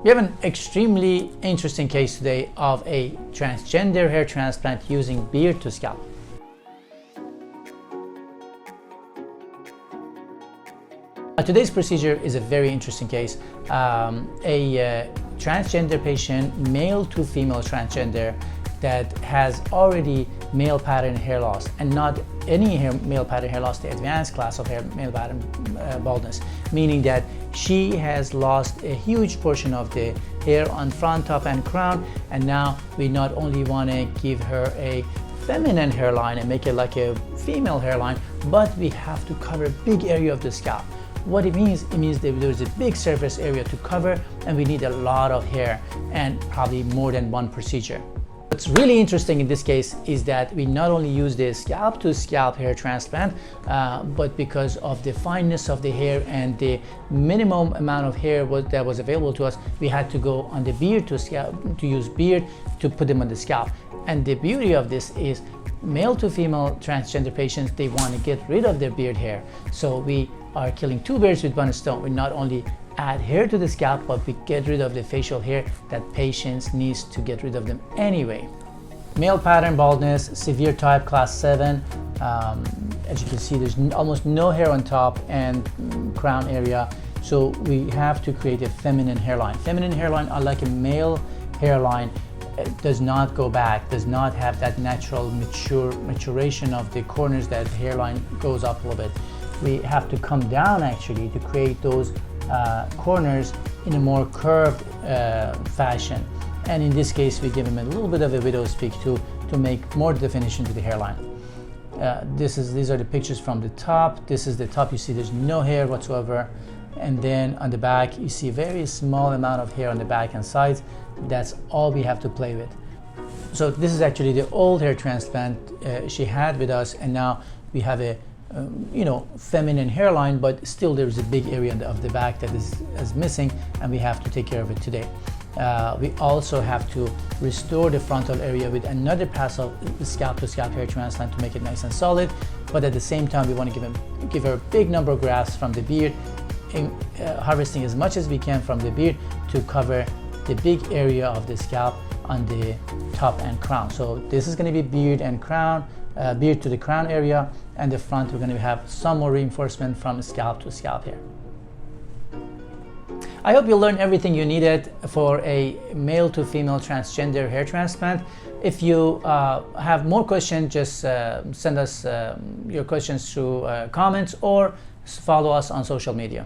We have an extremely interesting case today of a transgender hair transplant using beard to scalp. Today's procedure is a very interesting case. A transgender patient, male to female transgender, that has already male pattern hair loss, and not any male pattern hair loss, the advanced class of male pattern baldness, meaning that she has lost a huge portion of the hair on front, top, and crown, and now we not only want to give her a feminine hairline and make it like a female hairline, but we have to cover a big area of the scalp. What it means that there's a big surface area to cover, and we need a lot of hair and probably more than one procedure. What's really interesting in this case is that we not only use the scalp to scalp hair transplant, but because of the fineness of the hair and the minimum amount of hair that was available to us, we had to go on the beard to use beard to put them on the scalp. And the beauty of this is male to female transgender patients, they want to get rid of their beard hair. So we are killing two birds with one stone. We not only add hair to the scalp, but we get rid of the facial hair that patients needs to get rid of them anyway. Male pattern baldness, severe type, class 7. As you can see, there's almost no hair on top and crown area. So we have to create a feminine hairline. Feminine hairline, unlike a male hairline, does not go back, does not have that natural maturation of the corners that hairline goes up a little bit. We have to come down actually to create those corners in a more curved fashion, and in this case we give him a little bit of a widow's peak to make more definition to the hairline. These are the pictures from the top. This is the top. You see there's no hair whatsoever, and then on the back you see a very small amount of hair on the back and sides. That's all we have to play with. So this is actually the old hair transplant she had with us, and now we have a feminine hairline, but still there's a big area of the back that is missing, and we have to take care of it today. We also have to restore the frontal area with another pass of scalp to scalp hair transplant to make it nice and solid, but at the same time we want to give her a big number of grafts from the beard, harvesting as much as we can from the beard to cover the big area of the scalp on the top and crown. So this is going to be beard and crown, beard to the crown area, and the front we're going to have some more reinforcement from scalp to scalp here. I hope you learned everything you needed for a male to female transgender hair transplant. If you have more questions, just send us your questions through comments or follow us on social media.